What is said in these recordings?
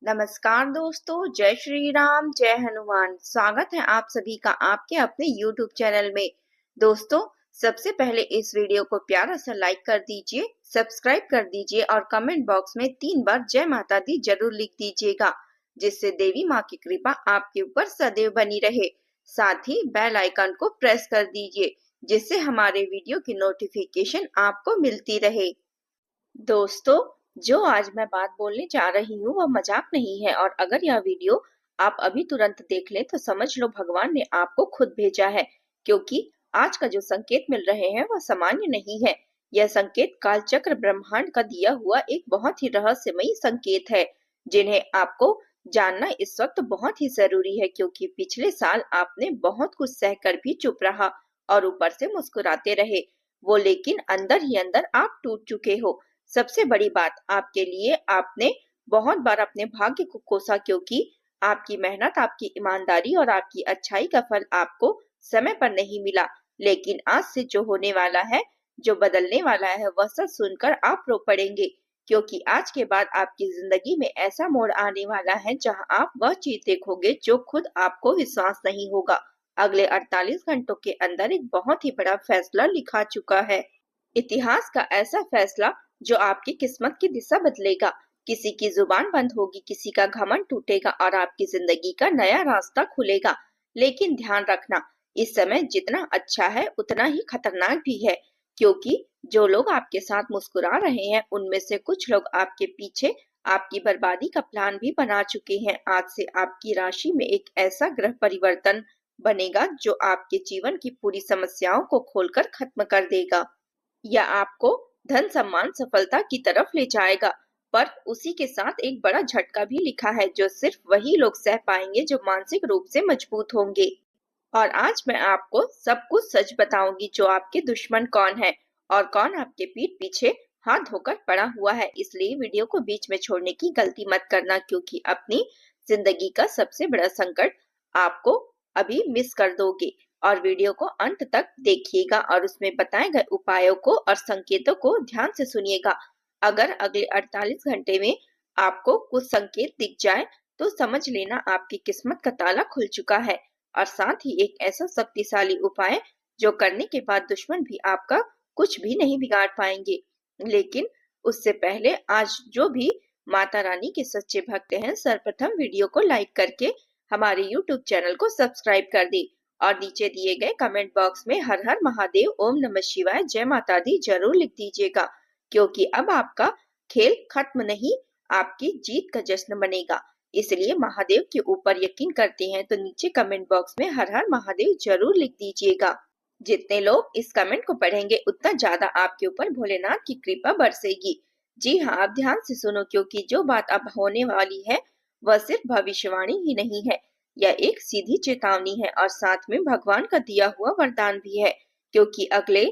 नमस्कार दोस्तों, जय श्री राम, जय हनुमान। स्वागत है आप सभी का आपके अपने YouTube चैनल में। दोस्तों, सबसे पहले इस वीडियो को प्यारा सा लाइक कर दीजिए, सब्सक्राइब कर दीजिए और कमेंट बॉक्स में 3 बार जय माता दी जरूर लिख दीजिएगा, जिससे देवी माँ की कृपा आपके ऊपर सदैव बनी रहे। साथ ही बेल आइकन को प्रेस कर दीजिए, जिससे हमारे वीडियो की नोटिफिकेशन आपको मिलती रहे। दोस्तों, जो आज मैं बात बोलने जा रही हूँ वह मजाक नहीं है, और अगर यह वीडियो आप अभी तुरंत देख लें तो समझ लो भगवान ने आपको खुद भेजा है, क्योंकि आज का जो संकेत मिल रहे हैं वह सामान्य नहीं है। यह संकेत कालचक्र ब्रह्मांड का दिया हुआ एक बहुत ही रहस्यमयी संकेत है, जिन्हें आपको जानना इस वक्त बहुत ही जरूरी है, क्योंकि पिछले साल आपने बहुत कुछ सहकर भी चुप रहा और ऊपर से मुस्कुराते रहे, वो लेकिन अंदर ही अंदर आप टूट चुके हो। सबसे बड़ी बात आपके लिए, आपने बहुत बार अपने भाग्य को कोसा, क्योंकि आपकी मेहनत, आपकी ईमानदारी और आपकी अच्छाई का फल आपको समय पर नहीं मिला। लेकिन आज से जो होने वाला है, जो बदलने वाला है, वह सब सुनकर आप रो पड़ेंगे, क्योंकि आज के बाद आपकी जिंदगी में ऐसा मोड़ आने वाला है जहां आप वह चीज देखोगे जो खुद आपको विश्वास नहीं होगा। अगले 48 घंटों के अंदर एक बहुत ही बड़ा फैसला लिखा चुका है। इतिहास का ऐसा फैसला जो आपकी किस्मत की दिशा बदलेगा। किसी की जुबान बंद होगी, किसी का घमंड टूटेगा और आपकी जिंदगी का नया रास्ता खुलेगा। लेकिन ध्यान रखना, इस समय जितना अच्छा है उतना ही खतरनाक भी है, क्योंकि जो लोग आपके साथ मुस्कुरा रहे हैं उनमें से कुछ लोग आपके पीछे आपकी बर्बादी का प्लान भी बना चुके हैं। आज से आपकी राशि में एक ऐसा ग्रह परिवर्तन बनेगा जो आपके जीवन की पूरी समस्याओं को खोलकर खत्म कर देगा, या आपको धन सम्मान सफलता की तरफ ले जाएगा। पर उसी के साथ एक बड़ा झटका भी लिखा है, जो सिर्फ वही लोग सह पाएंगे जो मानसिक रूप से मजबूत होंगे। और आज मैं आपको सब कुछ सच बताऊंगी, जो आपके दुश्मन कौन है और कौन आपके पीठ पीछे हाथ धोकर पड़ा हुआ है। इसलिए वीडियो को बीच में छोड़ने की गलती मत करना, क्योंकि अपनी जिंदगी का सबसे बड़ा संकट आपको अभी मिस कर दोगे। और वीडियो को अंत तक देखिएगा और उसमें बताए गए उपायों को और संकेतों को ध्यान से सुनिएगा। अगर अगले 48 घंटे में आपको कुछ संकेत दिख जाए तो समझ लेना आपकी किस्मत का ताला खुल चुका है, और साथ ही एक ऐसा शक्तिशाली उपाय जो करने के बाद दुश्मन भी आपका कुछ भी नहीं बिगाड़ पाएंगे। लेकिन उससे पहले आज जो भी माता रानी के सच्चे भक्त हैं, सर्वप्रथम वीडियो को लाइक करके हमारे YouTube चैनल को सब्सक्राइब कर दे और नीचे दिए गए कमेंट बॉक्स में हर हर महादेव, ओम नमः शिवाय, जय माता दी जरूर लिख दीजिएगा, क्योंकि अब आपका खेल खत्म नहीं, आपकी जीत का जश्न बनेगा। इसलिए महादेव के ऊपर यकीन करते हैं तो नीचे कमेंट बॉक्स में हर हर महादेव जरूर लिख दीजिएगा। जितने लोग इस कमेंट को पढ़ेंगे उतना ज्यादा आपके ऊपर भोलेनाथ की कृपा बरसेगी। जी हाँ, आप ध्यान से सुनो, क्योंकि जो बात अब होने वाली है वह सिर्फ भविष्यवाणी ही नहीं है, यह एक सीधी चेतावनी है और साथ में भगवान का दिया हुआ वरदान भी है, क्योंकि अगले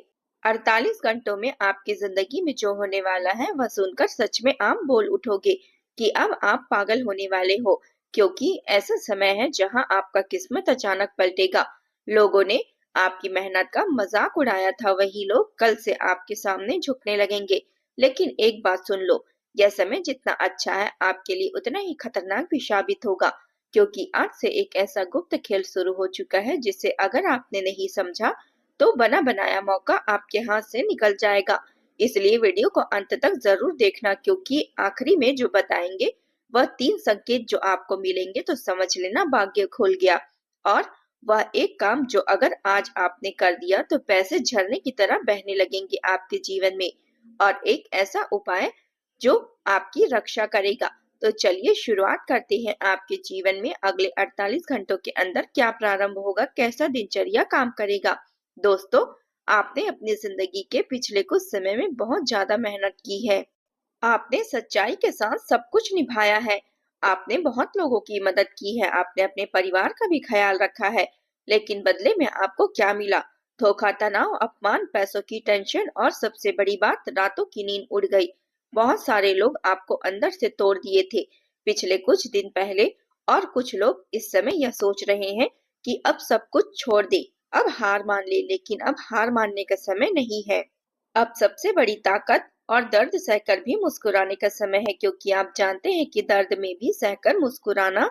48 घंटों में आपकी जिंदगी में जो होने वाला है वह सुनकर सच में आप बोल उठोगे कि अब आप पागल होने वाले हो, क्योंकि ऐसा समय है जहां आपका किस्मत अचानक पलटेगा। लोगों ने आपकी मेहनत का मजाक उड़ाया था, वही लोग कल से आपके सामने झुकने लगेंगे। लेकिन एक बात सुन लो, यह समय जितना अच्छा है आपके लिए उतना ही खतरनाक भी साबित होगा, क्योंकि आज से एक ऐसा गुप्त खेल शुरू हो चुका है जिसे अगर आपने नहीं समझा तो बना बनाया मौका आपके हाथ से निकल जाएगा। इसलिए वीडियो को अंत तक जरूर देखना, क्योंकि आखिरी में जो बताएंगे वह 3 संकेत जो आपको मिलेंगे तो समझ लेना भाग्य खुल गया। और वह एक काम जो अगर आज आपने कर दिया तो पैसे झरने की तरह बहने लगेंगे आपके जीवन में, और एक ऐसा उपाय जो आपकी रक्षा करेगा। तो चलिए शुरुआत करते हैं। आपके जीवन में अगले 48 घंटों के अंदर क्या प्रारंभ होगा, कैसा दिनचर्या काम करेगा। दोस्तों, आपने अपनी जिंदगी के पिछले कुछ समय में बहुत ज्यादा मेहनत की है। आपने सच्चाई के साथ सब कुछ निभाया है। आपने बहुत लोगों की मदद की है, आपने अपने परिवार का भी ख्याल रखा है। लेकिन बदले में आपको क्या मिला? धोखा, तनाव, अपमान, पैसों की टेंशन और सबसे बड़ी बात, रातों की नींद उड़ गई। बहुत सारे लोग आपको अंदर से तोड़ दिए थे पिछले कुछ दिन पहले, और कुछ लोग इस समय यह सोच रहे हैं कि अब सब कुछ छोड़ दे, अब हार मान ले। लेकिन अब हार मानने का समय नहीं है। अब सबसे बड़ी ताकत और दर्द सहकर भी मुस्कुराने का समय है, क्योंकि आप जानते हैं कि दर्द में भी सहकर मुस्कुराना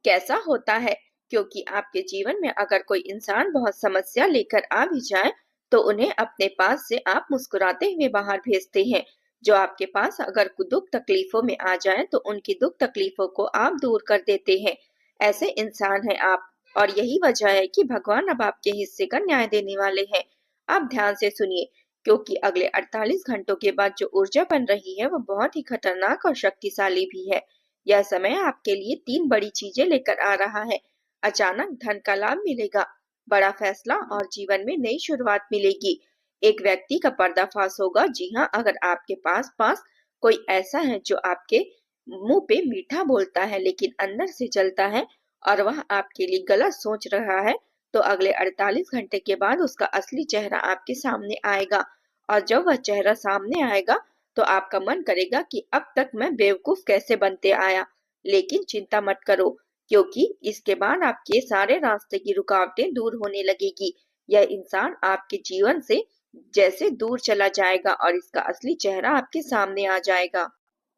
कैसा होता है। क्योंकि आपके जीवन में अगर कोई इंसान बहुत समस्या लेकर आ भी जाए, तो उन्हें अपने पास से आप मुस्कुराते हुए बाहर भेजते हैं। जो आपके पास अगर दुख तकलीफों में आ जाए, तो उनकी दुख तकलीफों को आप दूर कर देते हैं। ऐसे इंसान हैं आप, और यही वजह है कि भगवान अब आपके हिस्से का न्याय देने वाले हैं। आप ध्यान से सुनिए, क्योंकि अगले 48 घंटों के बाद जो ऊर्जा बन रही है, वो बहुत ही खतरनाक और शक्तिशाली भी है। यह समय आपके लिए 3 बड़ी चीजें लेकर आ रहा है। अचानक धन का लाभ मिलेगा, बड़ा फैसला और जीवन में नई शुरुआत मिलेगी। एक व्यक्ति का पर्दाफाश होगा। जी हाँ, अगर आपके पास पास कोई ऐसा है जो आपके मुंह पे मीठा बोलता है लेकिन अंदर से जलता है, और वह आपके लिए गलत सोच रहा है, तो अगले 48 घंटे के बाद उसका असली चेहरा आपके सामने आएगा। और जब वह चेहरा सामने आएगा, तो आपका मन करेगा कि अब तक मैं बेवकूफ कैसे बनते आया। लेकिन चिंता मत करो, क्योंकि इसके बाद आपके सारे रास्ते की रुकावटें दूर होने लगेगी। यह इंसान आपके जीवन से जैसे दूर चला जाएगा और इसका असली चेहरा आपके सामने आ जाएगा।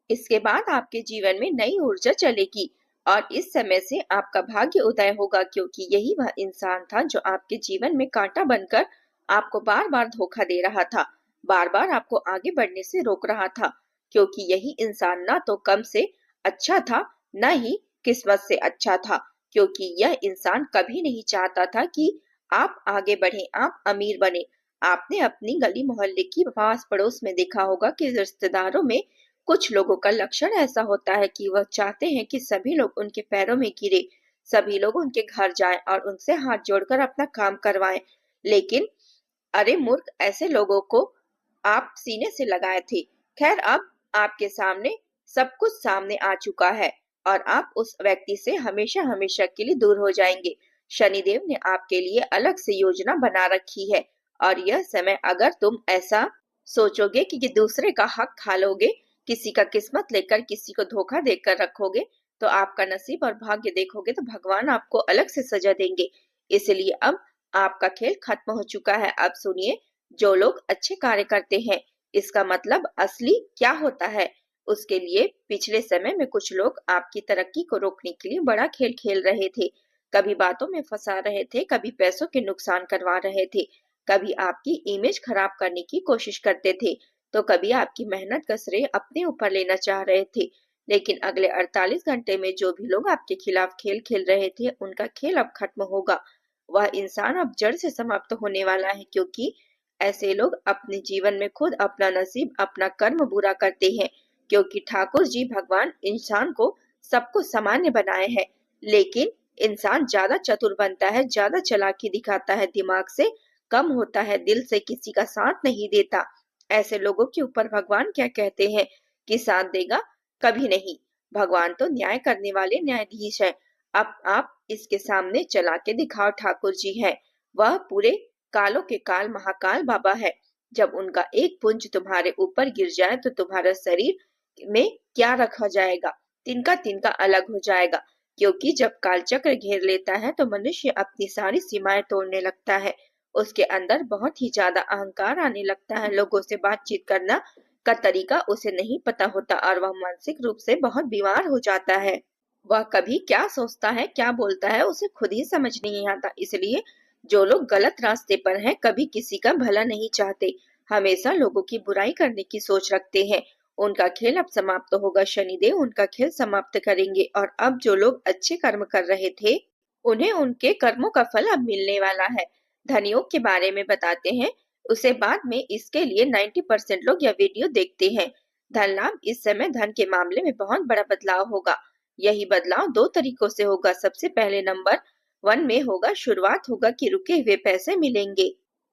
इसके बाद आपके जीवन में नई ऊर्जा चलेगी, और इस समय से आपका भाग्य उदय होगा, क्योंकि यही वह इंसान था जो आपके जीवन में कांटा बनकर आपको बार बार धोखा दे रहा था, बार बार आपको आगे बढ़ने से रोक रहा था। क्योंकि यही इंसान ना तो कम से अच्छा था, न ही किस्मत से अच्छा था। क्योंकि यह इंसान कभी नहीं चाहता था कि आप आगे बढ़े, आप अमीर बने। आपने अपनी गली मोहल्ले की पास पड़ोस में देखा होगा कि रिश्तेदारों में कुछ लोगों का लक्षण ऐसा होता है कि वह चाहते हैं कि सभी लोग उनके पैरों में गिरे, सभी लोग उनके घर जाएं और उनसे हाथ जोड़कर अपना काम करवाएं। लेकिन अरे मूर्ख, ऐसे लोगों को आप सीने से लगाए थे। खैर, अब आपके सामने सब कुछ सामने आ चुका है, और आप उस व्यक्ति से हमेशा हमेशा के लिए दूर हो जाएंगे। शनिदेव ने आपके लिए अलग से योजना बना रखी है, और यह समय अगर तुम ऐसा सोचोगे कि दूसरे का हक खा लोगे, किसी का किस्मत लेकर किसी को धोखा देकर रखोगे, तो आपका नसीब और भाग्य देखोगे तो भगवान आपको अलग से सजा देंगे। इसलिए अब आपका खेल खत्म हो चुका है। अब सुनिए, जो लोग अच्छे कार्य करते हैं, इसका मतलब असली क्या होता है, उसके लिए पिछले समय में कुछ लोग आपकी तरक्की को रोकने के लिए बड़ा खेल खेल रहे थे। कभी बातों में फंसा रहे थे, कभी पैसों के नुकसान करवा रहे थे, कभी आपकी इमेज खराब करने की कोशिश करते थे, तो कभी आपकी मेहनत का श्रेय अपने ऊपर लेना चाह रहे थे। लेकिन अगले 48 घंटे में जो भी लोग आपके खिलाफ खेल खेल रहे थे, उनका खेल अब खत्म होगा। वह इंसान अब जड़ से समाप्त होने वाला है, क्योंकि ऐसे लोग अपने जीवन में खुद अपना नसीब, अपना कर्म बुरा करते हैं। क्योंकि ठाकुर जी भगवान इंसान को सबको सामान्य बनाए हैं, लेकिन इंसान ज्यादा चतुर बनता है, ज्यादा चालाकी दिखाता है, दिमाग से कम होता है, दिल से किसी का साथ नहीं देता। ऐसे लोगों के ऊपर भगवान क्या कहते हैं कि साथ देगा? कभी नहीं। भगवान तो न्याय करने वाले न्यायाधीश है। अब आप इसके सामने चला के दिखाओ। ठाकुर जी है, वह पूरे कालों के काल महाकाल बाबा है। जब उनका एक पुंज तुम्हारे ऊपर गिर जाए, तो तुम्हारा शरीर में क्या रखा जाएगा? तिनका तिनका अलग हो जाएगा। क्योंकि जब काल चक्र घेर लेता है, तो मनुष्य अपनी सारी सीमाएं तोड़ने लगता है। उसके अंदर बहुत ही ज्यादा अहंकार आने लगता है। लोगों से बातचीत करना का तरीका उसे नहीं पता होता, और वह मानसिक रूप से बहुत बीमार हो जाता है। वह कभी क्या सोचता है, क्या बोलता है, उसे खुद ही समझ नहीं आता। इसलिए जो लोग गलत रास्ते पर हैं, कभी किसी का भला नहीं चाहते, हमेशा लोगों की बुराई करने की सोच रखते हैं, उनका खेल अब समाप्त होगा। शनिदेव उनका खेल समाप्त करेंगे, और अब जो लोग अच्छे कर्म कर रहे थे, उन्हें उनके कर्मों का फल अब मिलने वाला है। धनियोग के बारे में बताते हैं, उसे बाद में। इसके लिए 90% लोग यह वीडियो देखते हैं। धन लाभ, इस समय धन के मामले में बहुत बड़ा बदलाव होगा। यही बदलाव 2 तरीकों से होगा। सबसे पहले नंबर 1 में होगा, शुरुआत होगा कि रुके हुए पैसे मिलेंगे,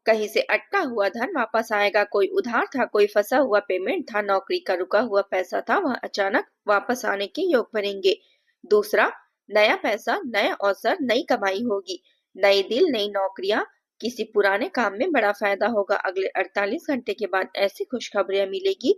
कहीं से अटका हुआ धन वापस आएगा। कोई उधार था, कोई फंसा हुआ पेमेंट था, नौकरी का रुका हुआ पैसा था, वह अचानक वापस आने के योग बनेंगे। दूसरा, नया पैसा, नया अवसर, नई कमाई होगी, नई दिल, नई नौकरियां, किसी पुराने काम में बड़ा फायदा होगा। अगले 48 घंटे के बाद ऐसी खुशखबरियां मिलेगी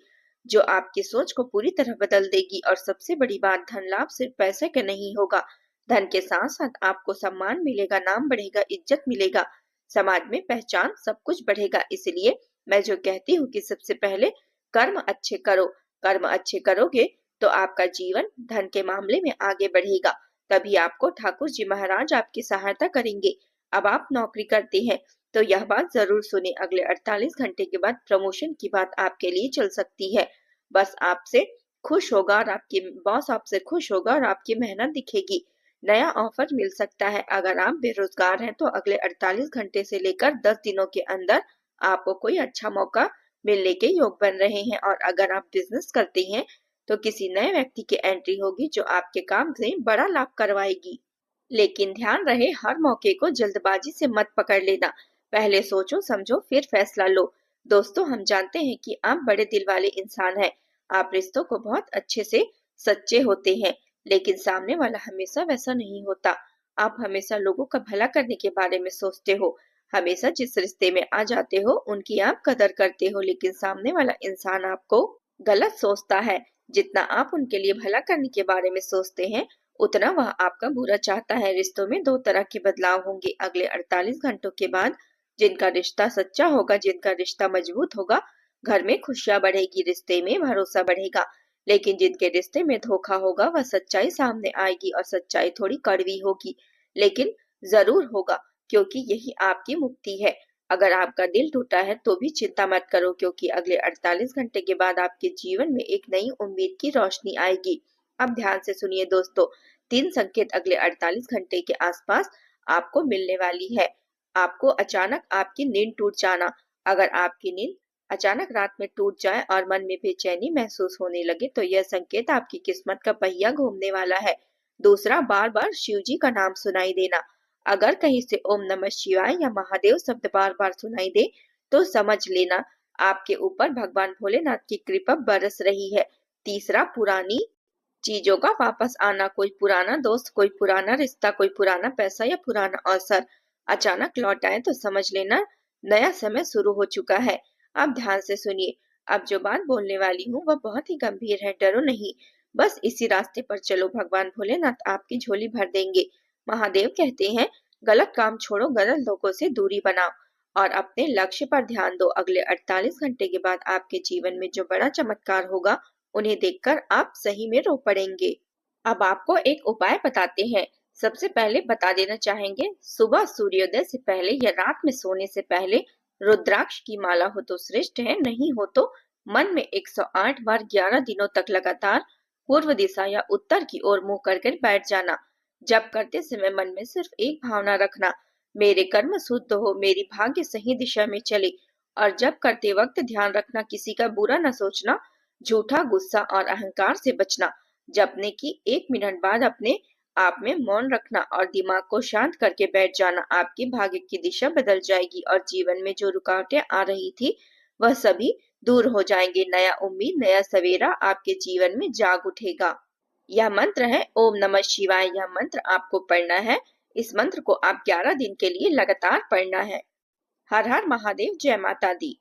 जो आपकी सोच को पूरी तरह बदल देगी। और सबसे बड़ी बात, धन लाभ सिर्फ पैसे का नहीं होगा। धन के साथ साथ आपको सम्मान मिलेगा, नाम बढ़ेगा, इज्जत मिलेगा, समाज में पहचान, सब कुछ बढ़ेगा। इसलिए मैं जो कहती हूँ कि सबसे पहले कर्म अच्छे करो। कर्म अच्छे करोगे तो आपका जीवन धन के मामले में आगे बढ़ेगा। तभी आपको ठाकुर जी महाराज आपकी सहायता करेंगे। अब आप नौकरी करते हैं तो यह बात जरूर सुने, अगले 48 घंटे के बाद प्रमोशन की बात आपके लिए चल सकती है। बस आपसे खुश होगा और आपकी बॉस आपसे खुश होगा और आपकी मेहनत दिखेगी। नया ऑफर मिल सकता है। अगर आप बेरोजगार हैं तो अगले 48 घंटे से लेकर 10 दिनों के अंदर आपको कोई अच्छा मौका मिलने के योग बन रहे हैं। और अगर आप बिजनेस करते हैं तो किसी नए व्यक्ति की एंट्री होगी जो आपके काम से बड़ा लाभ करवाएगी। लेकिन ध्यान रहे, हर मौके को जल्दबाजी से मत पकड़ लेना। पहले सोचो समझो फिर फैसला लो। दोस्तों, हम जानते हैं कि आप बड़े दिल वाले इंसान हैं। आप रिश्तों को बहुत अच्छे से सच्चे होते हैं, लेकिन सामने वाला हमेशा वैसा नहीं होता। आप हमेशा लोगों का भला करने के बारे में सोचते हो। हमेशा जिस रिश्ते में आ जाते हो उनकी आप कदर करते हो, लेकिन सामने वाला इंसान आपको गलत सोचता है। जितना आप उनके लिए भला करने के बारे में सोचते हैं उतना वह आपका बुरा चाहता है। रिश्तों में दो तरह के बदलाव होंगे अगले 48 घंटों के बाद। जिनका रिश्ता सच्चा होगा, जिनका रिश्ता मजबूत होगा, घर में खुशियां बढ़ेगी, रिश्ते में भरोसा बढ़ेगा। लेकिन जिनके रिश्ते में धोखा होगा वह सच्चाई सामने आएगी, और सच्चाई थोड़ी कड़वी होगी लेकिन जरूर होगा, क्योंकि यही आपकी मुक्ति है। अगर आपका दिल टूटा है तो भी चिंता मत करो, क्योंकि अगले 48 घंटे के बाद आपके जीवन में एक नई उम्मीद की रोशनी आएगी। अब ध्यान से सुनिए दोस्तों, 3 संकेत अगले 48 घंटे के आसपास आपको मिलने वाली है। आपको अचानक आपकी नींद टूट जाना। अगर आपकी नींद अचानक रात में टूट जाए और मन में बेचैनी महसूस होने लगे तो यह संकेत आपकी किस्मत का पहिया घूमने वाला है। दूसरा, बार बार शिव जी का नाम सुनाई देना। अगर कहीं से ओम नमः शिवाय या महादेव शब्द बार बार सुनाई दे तो समझ लेना आपके ऊपर भगवान भोलेनाथ की कृपा बरस रही है। तीसरा, पुरानी चीजों का वापस आना। कोई पुराना दोस्त, कोई पुराना रिश्ता, कोई पुराना पैसा या पुराना अवसर अचानक लौट आए तो समझ लेना नया समय शुरू हो चुका है। अब ध्यान से सुनिए, अब जो बात बोलने वाली हूँ वह बहुत ही गंभीर है, डरो नहीं, बस इसी रास्ते पर चलो, भगवान भोलेनाथ आपकी झोली भर देंगे। महादेव कहते हैं, गलत काम छोड़ो, गलत लोगों से दूरी बनाओ और अपने लक्ष्य पर ध्यान दो। अगले 48 घंटे के बाद आपके जीवन में जो बड़ा चमत्कार होगा उन्हें देखकर आप सही में रो पड़ेंगे। अब आपको एक उपाय बताते हैं। सबसे पहले बता देना चाहेंगे, सुबह सूर्योदय से पहले या रात में सोने से पहले रुद्राक्ष की माला हो तो श्रेष्ठ है, नहीं हो तो मन में 108 बार 11 दिनों तक लगातार पूर्व दिशा या उत्तर की ओर मुंह करके बैठ जाना। जब करते समय मन में सिर्फ एक भावना रखना, मेरे कर्म शुद्ध हो, मेरी भाग्य सही दिशा में चले। और जब करते वक्त ध्यान रखना, किसी का बुरा न सोचना, झूठा गुस्सा और अहंकार से बचना। जपने की 1 मिनट बाद अपने आप में मौन रखना और दिमाग को शांत करके बैठ जाना। आपकी भाग्य की दिशा बदल जाएगी और जीवन में जो रुकावटें आ रही थी वह सभी दूर हो जाएंगे। नया उम्मीद, नया सवेरा आपके जीवन में जाग उठेगा। यह मंत्र है ओम नमः शिवाय। यह मंत्र आपको पढ़ना है। इस मंत्र को आप 11 दिन के लिए लगातार पढ़ना है। हर हर महादेव, जय माता दी।